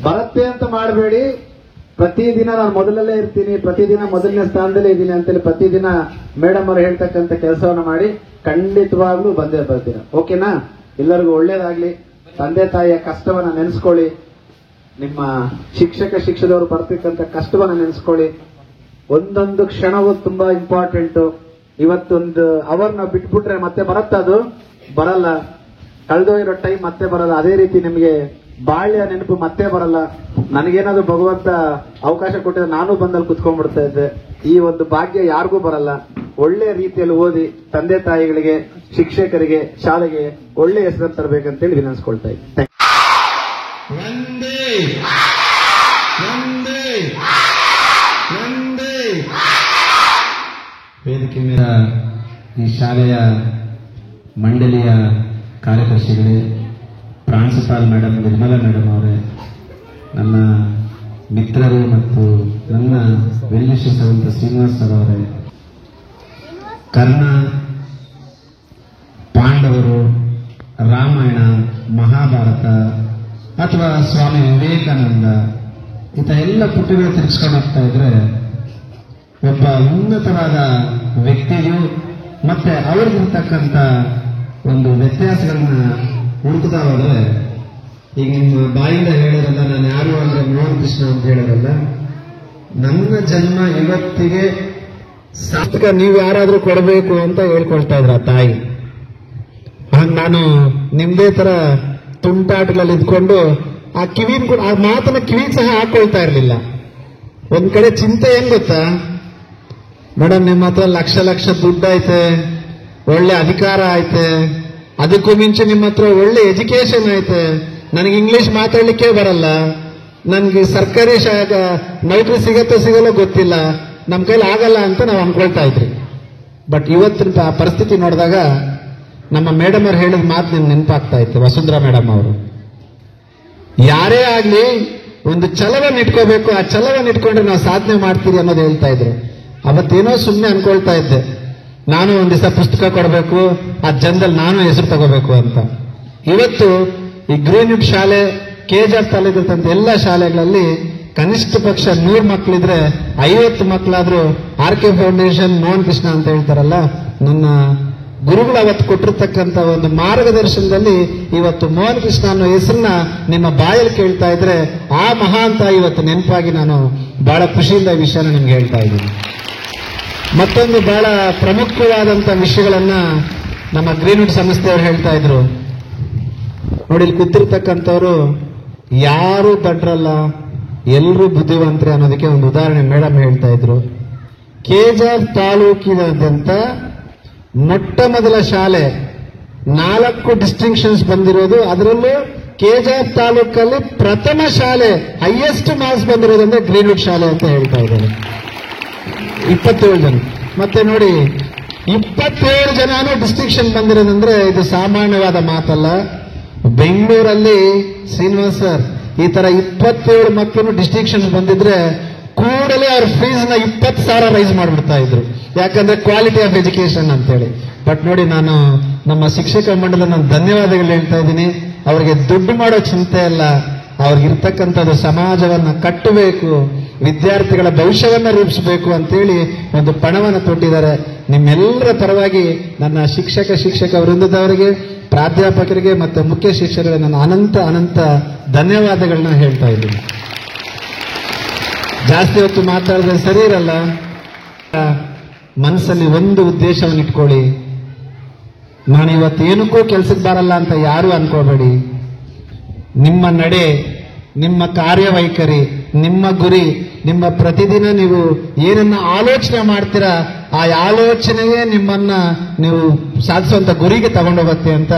S2: ಬರುತ್ತೆ ಅಂತ ಮಾಡಬೇಡಿ, ಪ್ರತಿದಿನ ನಾನು ಮೊದಲಲ್ಲೇ ಇರ್ತೀನಿ, ಪ್ರತಿದಿನ ಮೊದಲನೇ ಸ್ಥಾನದಲ್ಲೇ ಇದ್ದೀನಿ ಅಂತೇಳಿ ಪ್ರತಿದಿನ ಮೇಡಮ್ ಅವರು ಹೇಳ್ತಕ್ಕಂಥ ಕೆಲಸವನ್ನ ಮಾಡಿ ಖಂಡಿತವಾಗ್ಲೂ ಬಂದೇ ಬರ್ತೀನಿ. ಓಕೆನಾ? ಎಲ್ಲರಿಗೂ ಒಳ್ಳೇದಾಗ್ಲಿ. ತಂದೆ ತಾಯಿಯ ಕಷ್ಟವನ್ನ ನೆನೆಸ್ಕೊಳ್ಳಿ. ನಿಮ್ಮ ಶಿಕ್ಷಕರು ಬರ್ತಕ್ಕಂಥ ಕಷ್ಟವನ್ನ ನೆನೆಸ್ಕೊಳ್ಳಿ. ಒಂದೊಂದು ಕ್ಷಣವೂ ತುಂಬಾ ಇಂಪಾರ್ಟೆಂಟ್. ಇವತ್ತೊಂದು ಅವರ್ ನಾವು ಬಿಟ್ಬಿಟ್ರೆ ಮತ್ತೆ ಬರತ್ತ? ಅದು ಬರಲ್ಲ. ಕಳೆದೋಗಿರೋ ಟೈಮ್ ಮತ್ತೆ ಬರಲ್ಲ. ಅದೇ ರೀತಿ ನಿಮಗೆ ಬಾಳ್ಯ ನೆನಪು ಮತ್ತೆ ಬರಲ್ಲ. ನನಗೇನಾದ್ರು ಭಗವಂತ ಅವಕಾಶ ಕೊಟ್ಟಿದ್ರೆ ನಾನು ಬಂದಲ್ಲಿ ಕುತ್ಕೊಂಡ್ಬಿಡ್ತಾ ಇದ್ದೆ. ಈ ಒಂದು ಭಾಗ್ಯ ಯಾರಿಗೂ ಬರಲ್ಲ. ಒಳ್ಳೆ ರೀತಿಯಲ್ಲಿ ಓದಿ ತಂದೆ ತಾಯಿಗಳಿಗೆ, ಶಿಕ್ಷಕರಿಗೆ, ಶಾಲೆಗೆ ಒಳ್ಳೆ ಹೆಸರನ್ನು ತರಬೇಕಂತೇಳಿ ವಿನಂತಿಸ್ಕೊಳ್ತಾ ಇದ್ದೆ.
S3: ವೇದಿಕೆ ಮೇಲೆ ಈ ಶಾಲೆಯ ಮಂಡಳಿಯ ಕಾರ್ಯದರ್ಶಿಗಳೇ, ಪ್ರಾಂಶುಪಾಲ್ ಮೇಡಮ್, ನಿರ್ಮಲಾ ಮೇಡಮ್ ಅವರೇ, ನನ್ನ ಮಿತ್ರರು ಮತ್ತು ನನ್ನ ವೆಲ್ವಿಶಿಸುವಂತ ಶ್ರೀನಿವಾಸ್ ಸರ್ ಅವರೇ, ಕರ್ಣ, ಪಾಂಡವರು, ರಾಮಾಯಣ, ಮಹಾಭಾರತ ಅಥವಾ ಸ್ವಾಮಿ ವಿವೇಕಾನಂದ ಇಂಥ ಎಲ್ಲ ಪುಟಗಳು ತಿರ್ಗಿಸ್ಕೊಂಡು ಹೋಗ್ತಾ ಇದ್ರೆ ಒಬ್ಬ ಉನ್ನತವಾದ ವ್ಯಕ್ತಿಯು ಮತ್ತೆ ಅವ್ರಿಗಿರ್ತಕ್ಕಂಥ ಒಂದು ವ್ಯತ್ಯಾಸಗಳನ್ನ ಹುಡುಕ್ತಾ ಹೋದ್ರೆ, ಈಗ ನಿಮ್ಮ ಬಾಯಿಂದ ಹೇಳಿರಲ್ಲ, ನಾನು ಯಾರು ಅಂದ್ರೆ ಮೋಹನ್ ಕೃಷ್ಣ ಅಂತ ಹೇಳಿರಲ್ಲ, ನನ್ನ ಜನ್ಮ ಇವತ್ತಿಗೆ ಸಾರ್ಥಕ ನೀವು ಯಾರಾದ್ರೂ ಕೊಡಬೇಕು ಅಂತ ಹೇಳ್ಕೊಳ್ತಾ ಇದ್ರ ತಾಯಿ. ಹಾಗೆ ನಾನು ನಿಮ್ದೇ ತರ ತುಂಟಾಟಗಳಲ್ಲಿ ಇದ್ಕೊಂಡು ಆ ಕಿವಿನ ಕೂಡ ಆ ಮಾತನ್ನ ಕಿವಿಗೆ ಸಹ ಹಾಕೊಳ್ತಾ ಇರ್ಲಿಲ್ಲ. ಒಂದ್ ಕಡೆ ಚಿಂತೆ ಏನ್ ಗೊತ್ತಾ ಮೇಡಮ್, ನಿಮ್ಮ ಹತ್ರ ಲಕ್ಷ ಲಕ್ಷ ದುಡ್ಡು ಐತೆ, ಒಳ್ಳೆ ಅಧಿಕಾರ ಐತೆ, ಅದಕ್ಕೂ ಮಿಂಚೆ ನಿಮ್ಮ ಹತ್ರ ಒಳ್ಳೆ ಎಜುಕೇಶನ್ ಐತೆ, ನನಗೆ ಇಂಗ್ಲಿಷ್ ಮಾತಾಡ್ಲಿಕ್ಕೆ ಬರಲ್ಲ, ನನ್ಗೆ ಸರ್ಕಾರಿ ನೌಕರಿ ಸಿಗತ್ತೋ ಸಿಗಲ್ಲೋ ಗೊತ್ತಿಲ್ಲ, ನಮ್ ಕೈಲಿ ಆಗಲ್ಲ ಅಂತ ನಾವು ಅನ್ಕೊಳ್ತಾ ಇದ್ರಿ. ಬಟ್ ಇವತ್ತಿನ ಪರಿಸ್ಥಿತಿ ನೋಡಿದಾಗ ನಮ್ಮ ಮೇಡಮ್ ಅವ್ರು ಹೇಳಿದ ಮಾತು ನಿಮ್ಗೆ ನೆನಪಾಗ್ತಾ ಇತ್ತು. ವಸುಂಧರಾ ಮೇಡಮ್ ಅವರು, ಯಾರೇ ಆಗ್ಲಿ ಒಂದು ಛಲವನ್ನು ಇಟ್ಕೋಬೇಕು, ಆ ಛಲವನ್ನು ಇಟ್ಕೊಂಡ್ರೆ ನಾವು ಸಾಧನೆ ಮಾಡ್ತೀರಿ ಅನ್ನೋದು ಹೇಳ್ತಾ ಇದ್ರು. ಅವತ್ತೇನೋ ಸುಮ್ಮನೆ ಅನ್ಕೊಳ್ತಾ ಇದ್ದೆ, ನಾನು ಒಂದ್ ದಿವಸ ಪುಸ್ತಕ ಕೊಡಬೇಕು, ಆ ಜನದಲ್ಲಿ ನಾನು ಹೆಸರು ತಗೋಬೇಕು ಅಂತ. ಇವತ್ತು ಈ ಗ್ರೀನ್ವುಡ್ ಶಾಲೆ, ಕೆಜಾರ್ ತಾಲೂಕಿರ್ತಂತ ಎಲ್ಲ ಶಾಲೆಗಳಲ್ಲಿ ಕನಿಷ್ಠ ಪಕ್ಷ 100 ಮಕ್ಕಳಿದ್ರೆ 50 ಮಕ್ಕಳಾದ್ರೂ ಆರ್.ಕೆ. ಫೌಂಡೇಶನ್ ಮೋಹನ್ ಕೃಷ್ಣ ಅಂತ ಹೇಳ್ತಾರಲ್ಲ, ನನ್ನ ಗುರುಗಳು ಅವತ್ತು ಕೊಟ್ಟಿರ್ತಕ್ಕಂಥ ಒಂದು ಮಾರ್ಗದರ್ಶನದಲ್ಲಿ ಇವತ್ತು ಮೋಹನ್ ಕೃಷ್ಣ ಅನ್ನೋ ಹೆಸರನ್ನ ನಿಮ್ಮ ಬಾಯಲ್ಲಿ ಕೇಳ್ತಾ ಇದ್ರೆ ಆ ಮಹಾನ್ ತಾಯಿ ಇವತ್ತು ನೆನಪಾಗಿ ನಾನು ಬಹಳ ಖುಷಿಯಿಂದ ಈ ವಿಷಯನ ನಿಮ್ಗೆ ಹೇಳ್ತಾ ಇದ್ದೀನಿ. ಮತ್ತೊಂದು ಬಹಳ ಪ್ರಮುಖವಾದಂತ ವಿಷಯಗಳನ್ನ ನಮ್ಮ ಗ್ರೀನ್ವುಡ್ ಸಂಸ್ಥೆಯವರು ಹೇಳ್ತಾ ಇದ್ರು. ನೋಡಿ, ಇಲ್ಲಿ ಕೂತಿರ್ತಕ್ಕಂಥವ್ರು ಯಾರು ದಡ್ರಲ್ಲ, ಎಲ್ಲರೂ ಬುದ್ಧಿವಂತರೆ ಅನ್ನೋದಕ್ಕೆ ಒಂದು ಉದಾಹರಣೆ ಮೇಡಮ್ ಹೇಳ್ತಾ ಇದ್ರು. ಕೆಜಾರ್ ತಾಲೂಕಿನಾದ್ಯಂತ ಮೊಟ್ಟ ಮೊದಲ ಶಾಲೆ 4 ಡಿಸ್ಟಿಂಕ್ಷನ್ಸ್ ಬಂದಿರೋದು, ಅದರಲ್ಲೂ ಕೆಜಾರ್ ತಾಲೂಕಲ್ಲಿ ಪ್ರಥಮ ಶಾಲೆ ಹೈಯೆಸ್ಟ್ ಮಾರ್ಕ್ಸ್ ಬಂದಿರೋದಂದ್ರೆ ಗ್ರೀನ್ವುಡ್ ಶಾಲೆ ಅಂತ ಹೇಳ್ತಾ ಇದ್ದಾರೆ. 27 ಜನ. ಮತ್ತೆ ನೋಡಿ, 27 ಜನನೂ ಡಿಸ್ಟಿಂಕ್ಷನ್ ಬಂದಿರೋದಂದ್ರೆ ಇದು ಸಾಮಾನ್ಯವಾದ ಮಾತಲ್ಲ. ಬೆಂಗಳೂರಲ್ಲಿ ಶ್ರೀನಿವಾಸ್ ಸರ್ ಈ ತರ 27 ಮಕ್ಕಳು ಡಿಸ್ಟಿಂಕ್ಷನ್ ಬಂದಿದ್ರೆ ಕೂಡಲೇ ಅವ್ರ ಫೀಸ್ ನ 20,000 ರೈಸ್ ಮಾಡ್ಬಿಡ್ತಾ ಇದ್ರು. ಯಾಕಂದ್ರೆ ಕ್ವಾಲಿಟಿ ಆಫ್ ಎಜುಕೇಶನ್ ಅಂತೇಳಿ. ಬಟ್ ನೋಡಿ, ನಾನು ನಮ್ಮ ಶಿಕ್ಷಕ ಮಂಡಲ ನಾನು ಧನ್ಯವಾದಗಳು ಹೇಳ್ತಾ ಇದ್ದೀನಿ. ಅವ್ರಿಗೆ ದುಡ್ಡು ಮಾಡೋ ಚಿಂತೆ ಅಲ್ಲ, ಅವ್ರಿಗಿರ್ತಕ್ಕಂಥದ್ದು ಸಮಾಜವನ್ನ ಕಟ್ಟಬೇಕು, ವಿದ್ಯಾರ್ಥಿಗಳ ಭವಿಷ್ಯವನ್ನ ರೂಪಿಸಬೇಕು ಅಂತೇಳಿ ಒಂದು ಪಣವನ್ನು ತೊಟ್ಟಿದ್ದಾರೆ. ನಿಮ್ಮೆಲ್ಲರ ಪರವಾಗಿ ನನ್ನ ಶಿಕ್ಷಕ ವೃಂದದವರಿಗೆ, ಪ್ರಾಧ್ಯಾಪಕರಿಗೆ ಮತ್ತು ಮುಖ್ಯ ಶಿಕ್ಷಕರಿಗೆ ನನ್ನ ಅನಂತ ಧನ್ಯವಾದಗಳನ್ನ ಹೇಳ್ತಾ ಇದ್ದೀನಿ. ಜಾಸ್ತಿ ಹೊತ್ತು ಮಾತಾಡಿದ್ರೆ ಸರಿ ಇರಲ್ಲ. ಮನಸ್ಸಲ್ಲಿ ಒಂದು ಉದ್ದೇಶವನ್ನು ಇಟ್ಕೊಳ್ಳಿ. ನಾನು ಇವತ್ತು ಏನಕ್ಕೂ ಕೆಲ್ಸಕ್ಕೆ ಬರಲ್ಲ ಅಂತ ಯಾರು ಅನ್ಕೋಬೇಡಿ. ನಿಮ್ಮ ನಡೆ, ನಿಮ್ಮ ಕಾರ್ಯವೈಖರಿ, ನಿಮ್ಮ ಗುರಿ, ನಿಮ್ಮ ಪ್ರತಿದಿನ ನೀವು ಏನನ್ನ ಆಲೋಚನೆ ಮಾಡ್ತೀರಾ ಆ ಆಲೋಚನೆಯೇ ನಿಮ್ಮನ್ನ ನೀವು ಸಾಧಿಸುವಂತ ಗುರಿಗೆ ತಗೊಂಡೋಗುತ್ತೆ ಅಂತ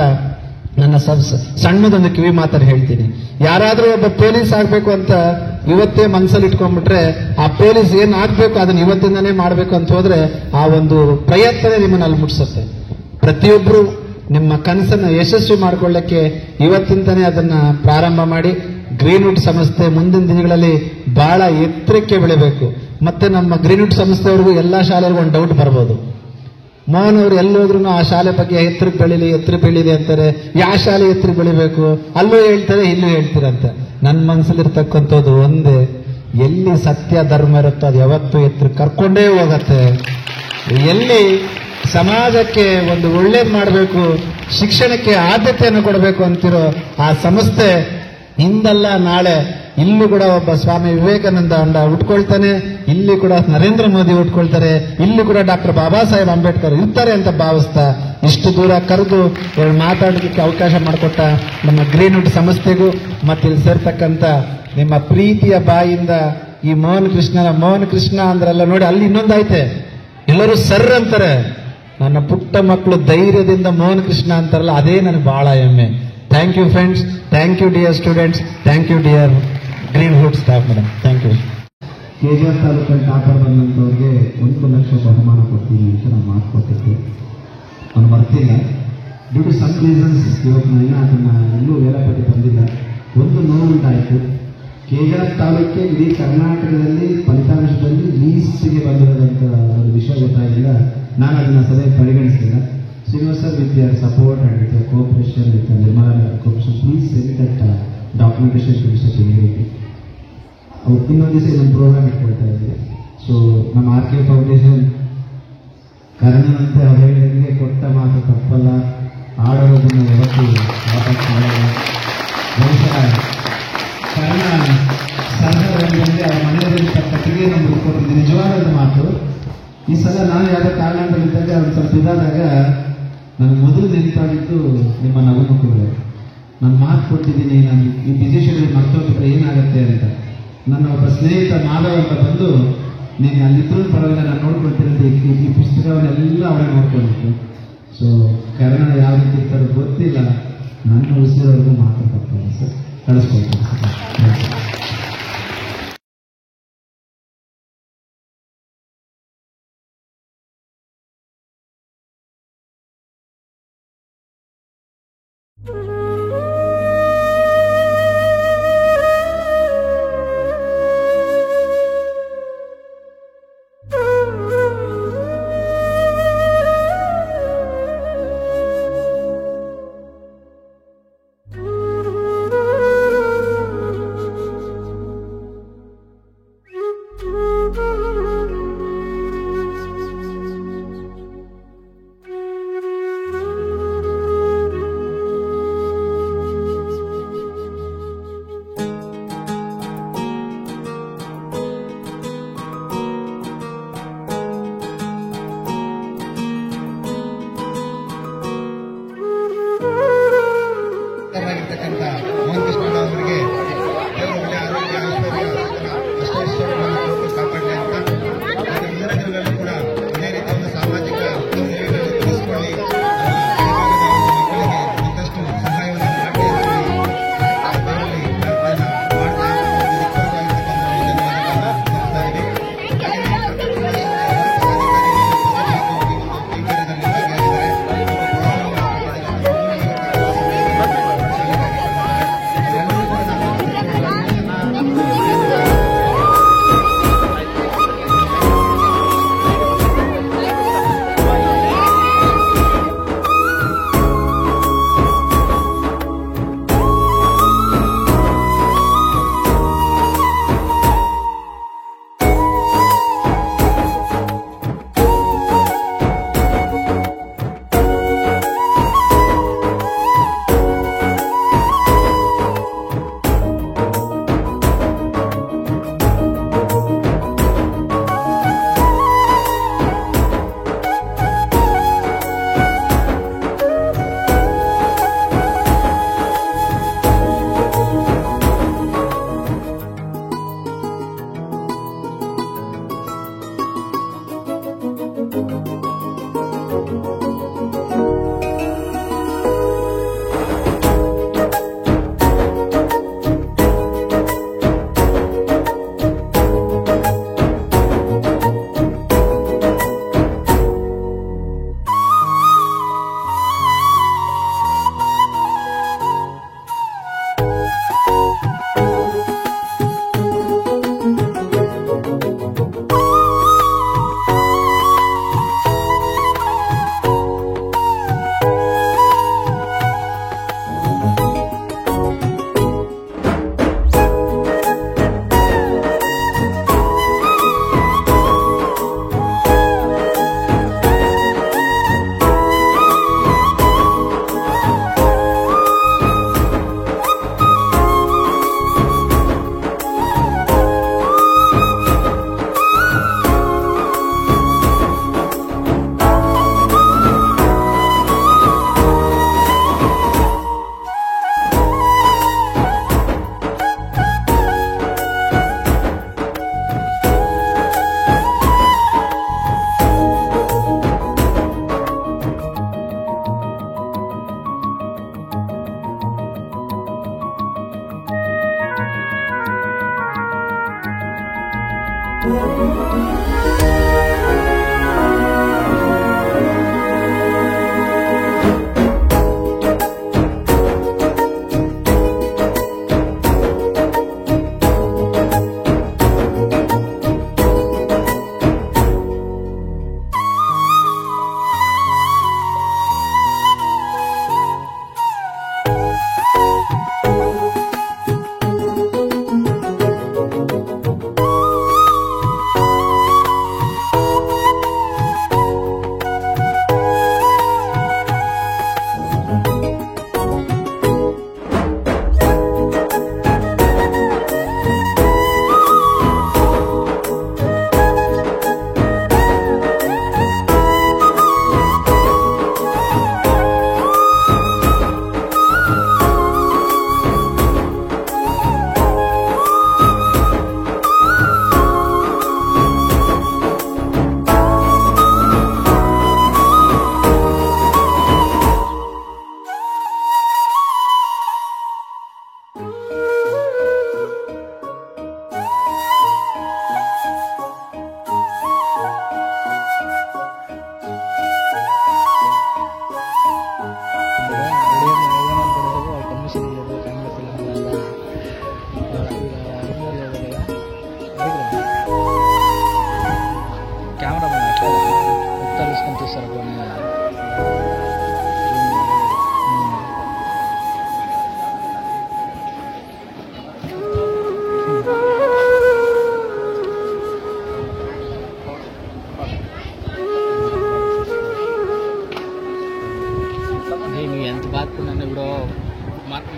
S3: ನನ್ನ ಸಣ್ಣದೊಂದು ಕಿವಿ ಮಾತನ್ನು ಹೇಳ್ತೀನಿ. ಯಾರಾದ್ರೂ ಒಬ್ಬ ಪೊಲೀಸ್ ಆಗ್ಬೇಕು ಅಂತ ಇವತ್ತೇ ಮನಸ್ಸಲ್ಲಿ ಇಟ್ಕೊಂಡ್ಬಿಟ್ರೆ ಆ ಪೊಲೀಸ್ ಏನ್ ಆಗ್ಬೇಕು ಅದನ್ನ ಇವತ್ತಿಂದಾನೇ ಮಾಡ್ಬೇಕು ಅಂತ ಹೋದ್ರೆ ಆ ಒಂದು ಪ್ರಯತ್ನನೇ ನಿಮ್ಮನ್ನ ಅಲ್ಲಿ ಮುಟ್ಸುತ್ತೆ. ಪ್ರತಿಯೊಬ್ರು ನಿಮ್ಮ ಕನಸನ್ನ ಯಶಸ್ವಿ ಮಾಡ್ಕೊಳ್ಳಕ್ಕೆ ಇವತ್ತಿಂದಾನೇ ಅದನ್ನ ಪ್ರಾರಂಭ ಮಾಡಿ. ಗ್ರೀನ್ವುಡ್ ಸಂಸ್ಥೆ ಮುಂದಿನ ದಿನಗಳಲ್ಲಿ ಬಹಳ ಎತ್ತರಕ್ಕೆ ಬೆಳಿಬೇಕು. ಮತ್ತೆ ನಮ್ಮ ಗ್ರೀನ್ವುಡ್ ಸಂಸ್ಥೆಯವ್ರಿಗೂ ಎಲ್ಲಾ ಶಾಲೆಗಳಿಗೂ ಒಂದು ಡೌಟ್ ಬರ್ಬೋದು, ಮೋಹನ್ ಅವರು ಎಲ್ಲೋದ್ರೂ ಆ ಶಾಲೆ ಬಗ್ಗೆ ಎತ್ತರ ಬೆಳೀಲಿ ಅಂತಾರೆ. ಯಾವ ಶಾಲೆ ಎತ್ತರ ಬೆಳಿಬೇಕು, ಅಲ್ಲೂ ಹೇಳ್ತಾರೆ ಇಲ್ಲೂ ಹೇಳ್ತೀರಂತ. ನನ್ನ ಮನಸ್ಸಲ್ಲಿರ್ತಕ್ಕಂಥದ್ದು ಒಂದೇ, ಎಲ್ಲಿ ಸತ್ಯ ಧರ್ಮ ಇರುತ್ತೋ ಅದು ಯಾವತ್ತೂ ಎತ್ತರ ಕರ್ಕೊಂಡೇ ಹೋಗತ್ತೆ. ಎಲ್ಲಿ ಸಮಾಜಕ್ಕೆ ಒಂದು ಒಳ್ಳೇದು ಮಾಡಬೇಕು, ಶಿಕ್ಷಣಕ್ಕೆ ಆದ್ಯತೆಯನ್ನು ಕೊಡಬೇಕು ಅಂತಿರೋ ಆ ಸಂಸ್ಥೆ ಇಂದಲ್ಲ ನಾಳೆ ಇಲ್ಲೂ ಕೂಡ ಒಬ್ಬ ಸ್ವಾಮಿ ವಿವೇಕಾನಂದ ಅಂಡ ಹುಟ್ಕೊಳ್ತಾನೆ, ಇಲ್ಲಿ ಕೂಡ ನರೇಂದ್ರ ಮೋದಿ ಹುಟ್ಕೊಳ್ತಾರೆ, ಇಲ್ಲಿ ಕೂಡ ಡಾಕ್ಟರ್ ಬಾಬಾ ಸಾಹೇಬ್ ಅಂಬೇಡ್ಕರ್ ಇರ್ತಾರೆ ಅಂತ ಭಾವಿಸ್ತಾ ಇಷ್ಟು ದೂರ ಕರೆದು ಮಾತಾಡೋದಕ್ಕೆ ಅವಕಾಶ ಮಾಡಿಕೊಟ್ಟ ನಮ್ಮ ಗ್ರೀನ್ವುಡ್ ಸಂಸ್ಥೆಗೂ ಮತ್ತೆ ಇಲ್ಲಿ ಸೇರ್ತಕ್ಕಂಥ ನಿಮ್ಮ ಪ್ರೀತಿಯ ಬಾಯಿಂದ ಈ ಮೋಹನ್ ಕೃಷ್ಣ ಅಂದ್ರಲ್ಲ ನೋಡಿ, ಅಲ್ಲಿ ಇನ್ನೊಂದಾಯ್ತೆ, ಎಲ್ಲರೂ ಸರ್ ಅಂತಾರೆ. ನನ್ನ ಪುಟ್ಟ ಮಕ್ಕಳು ಧೈರ್ಯದಿಂದ ಮೋಹನ್ ಕೃಷ್ಣ ಅಂತಾರಲ್ಲ, ಅದೇ ನನಗೆ ಬಹಳ ಹೆಮ್ಮೆ. Thank you friends, thank you dear students, thank you dear Greenwood staff madam, thank you.
S4: KGF ತಾಲೂಕಲ್ಲಿ ಟಾಪರ್ ಬಂದಂಥವ್ರಿಗೆ 1 ಲಕ್ಷ ಬಹುಮಾನ ಕೊಡ್ತೀನಿ ಅಂತ ನಾನು ಮಾತು ಕೊಟ್ಟಿದ್ದೆ. ನಾನು ಬರ್ತಿಲ್ಲ, ಡ್ಯೂ ಟು ಸಮ್ ರೀಸನ್ಸ್ ಇವತ್ತು ನಾನು ಅದನ್ನು ಇನ್ನೂ ವೇಳಾಪಟ್ಟಿ ಬಂದಿಲ್ಲ. ಒಂದು ನೋವುಂಟಾಯಿತು, ಕೆಜಿಎಫ್ ತಾಲೂಕಿಗೆ ಇಡೀ ಕರ್ನಾಟಕದಲ್ಲಿ ಫಲಿತಾಂಶದಲ್ಲಿ ಲೀಸ್ಟ್ಗೆ ಬಂದಿರೋದಂಥ ಒಂದು ವಿಷಯ ಗೊತ್ತಾಗಿಲ್ಲ. ನಾನು ಅದನ್ನು ಸರಿಯಾಗಿ ಪರಿಗಣಿಸಿಲ್ಲ. Srinivas sir with your support and with your cooperation with Nirmala cooperation please send that documentation to mister Chengeri. ಅವ್ರು ಇನ್ನೊಂದು ದಿವಸ ಇನ್ನೊಂದು ಪ್ರೋಗ್ರಾಮ್ ಇಟ್ಕೊಳ್ತಾ ಇದ್ದೀವಿ. ಸೊ ನಮ್ಮ RK ಫೌಂಡೇಶನ್ ಕರ್ಣನಂತೆ ಅವ್ರು ಹೇಳಿದಂಗೆ ಕೊಟ್ಟ ಮಾತು ತಪ್ಪಲ್ಲ, ಆಡೋದನ್ನು ಯಾವತ್ತೂ ವಾಪಸ್ ಮಾಡಲ್ಲ. ಬಹುಶಃ ಕರ್ಣ ಸಂದರ್ಭದಲ್ಲಿ ಅವ್ರ ಮನೆಯಲ್ಲಿ ಕಟ್ಟಿಗೆ ನಮ್ಗೆ ಕೊಟ್ಟಿದ್ದು ನಿಜವಾದ ಮಾತು. ಈ ಸಲ ನಾನು ಯಾವುದೋ ಕಾರಣದಲ್ಲಿದ್ದಾಗ ಒಂದು ಸ್ವಲ್ಪ ಇದಾದಾಗ ನನಗೆ ಮೊದಲು ನೆನಪಾಗಿದ್ದು ನಿಮ್ಮ ನಗುಮುಖಗಳು. ನಾನು ಮಾತು ಕೊಟ್ಟಿದ್ದೀನಿ, ನಾನು ಈ ಬಿಸಿ ಶೆಡ್ಯೂಲ್ ಮರ್ತೋಗ್ಬಿಟ್ರೆ ಏನಾಗುತ್ತೆ ಅಂತ. ನನ್ನ ಒಬ್ಬ ಸ್ನೇಹಿತ ಮಾಧವ್ ಅಂತ ಬಂದು, ನೀನು ಅಲ್ಲಿದ್ರೂ ಪರವಾಗಿಲ್ಲ ನಾನು ನೋಡ್ಕೊಳ್ತೀನಿ ಅಂತ ಈ ಪುಸ್ತಕವನ್ನೆಲ್ಲ ಅವರೇ ನೋಡ್ಕೊಂಡಿತ್ತು. ಸೊ ಕರ್ಣ ಯಾವ ರೀತಿ ಇರ್ತಾರೋ ಗೊತ್ತಿಲ್ಲ, ನನ್ನ ಉಳಿಸಿರೋರ್ಗೂ ಮಾತಾಡ್ತಾರೆ ಸರ್, ಕಳಿಸ್ಕೊಳ್ತೀನಿ ಸರ್.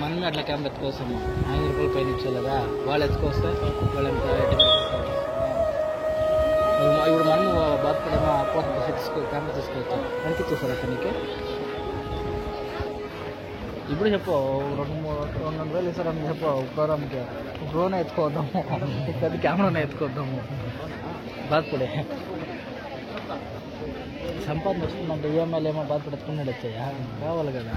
S5: మనమే అట్లా క్యాంప్ ఎత్తుకోస్తాము. 5 రూపాయలు పైన ఇచ్చారు కదా, వాళ్ళు ఎత్తుకొస్తే వాళ్ళంత ఇప్పుడు మనము బాధపడేమో క్యాంప్ తీసుకోవచ్చు. ఎంత ఇచ్చేస్తారు అతనికి? ఇప్పుడు చెప్పు, 200 వేలు ఇస్తారని చెప్పు. ప్రోగ్రామ్కి డ్రోన్ ఎత్తుకోవద్దాము, పెద్ద కెమెరానే ఎత్తుకోవద్దాము. బాధపడే సంపాదన వస్తుందంటే ఈఎంఐలు ఏమో బాధపడుతున్నాడు వచ్చాయా, కావాలి కదా.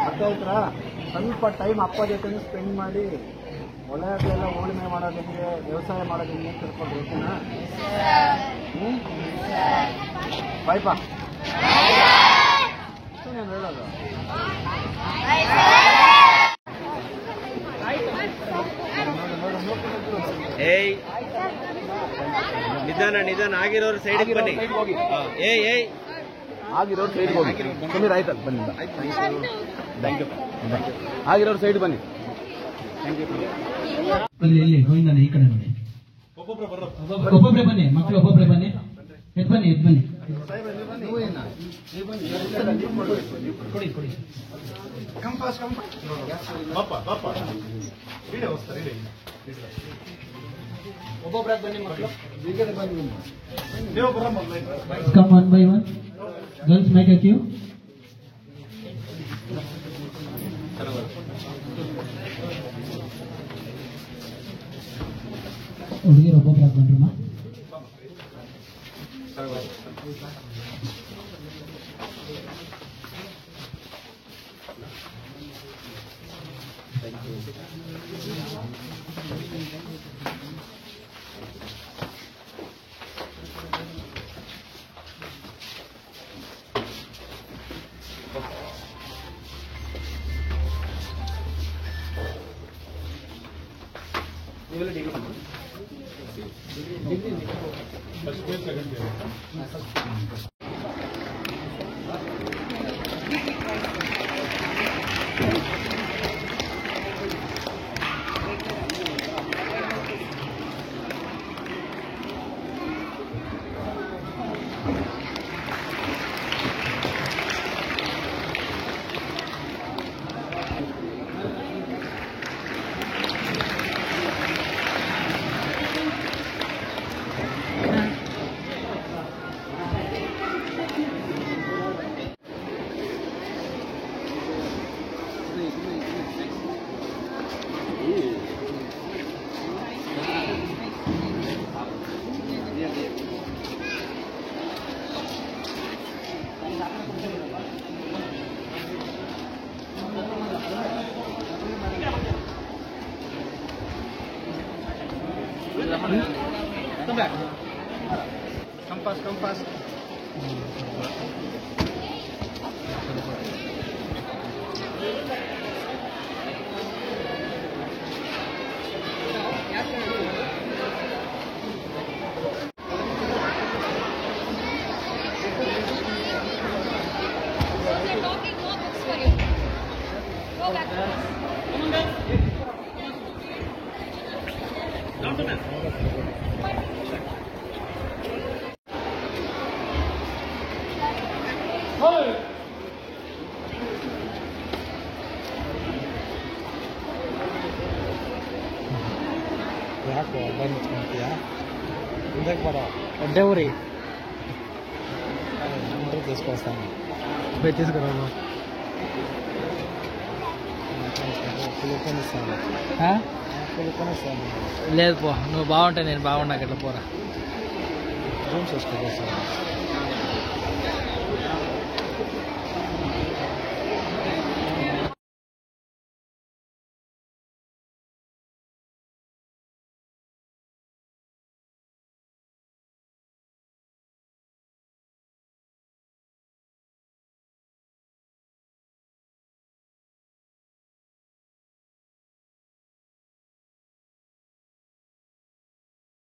S2: ಅರ್ಥಾಯ್ತಾ? ಸ್ವಲ್ಪ ಟೈಮ್ ಅಪ್ಪ ಜೊತೆ ಸ್ಪೆಂಡ್ ಮಾಡಿ ಒಳ್ಳೆಯದೆಲ್ಲ ಉಳುಮೆ ಮಾಡೋದು ಹೆಂಗೆ, ವ್ಯವಸಾಯ ಮಾಡೋದು ಹೆಂಗೆ ತಿಳ್ಕೊಂಡು ಓಕೆನಾ? ಬಾಯ್ಪಾ ನಾನು ಹೇಳೋದು.
S6: ಏಯ್ ನಿಧಾನ ನಿಧಾನ, ಆಗಿರೋರು ಸೈಡ್ಗೆ ಬನ್ನಿ. ಏಯ್ ಏಯ್
S2: ಆಗಿರೋರು ಸೈಡ್ಗೆ ಹೋಗಿ. ಸಮೀರ್ ಆಯ್ತಲ್ಲ, ಬನ್ನಿ. Thank you. ಆಗಿರೋರು ಸೈಡ್ ಬನ್ನಿ. Thank you.
S7: ಎಲ್ಲಿ ಗೋವಿಂದನ ಈ ಕಡೆ ನೋಡಿ, ಒಬ್ಬೊಬ್ಬರೇ ಬನ್ನಿ, ಮಕ್ಕಳು ಒಬ್ಬೊಬ್ಬರೇ ಬನ್ನಿ. ಎದ್ ಬನ್ನಿ Come one by one. Girls, make a queue. ಹುಡುಗಿರು ಒಬ್ಬೊಬ್ಬರಾಗಿ ಬಂದ್ರಮ್ಮ.
S2: Come back. Come fast, come fast.
S5: ಯಾಕೋ ಬಂದು ನಿಂತ್ಕೊಂತೀಯ ಹಿಂದಕ್ಕೆ ಬರೋ ಒಡ್ಡೆ ಊರಿ అందరూ తీసుకొస్తాను పోయి తీసుకురాము పిలుపునిస్తాను పిలుపునిస్తాను లేదు పో నువ్వు బాగుంటే నేను బాగున్నాక ఇట్లా పోరా రూమ్స్ వస్తాను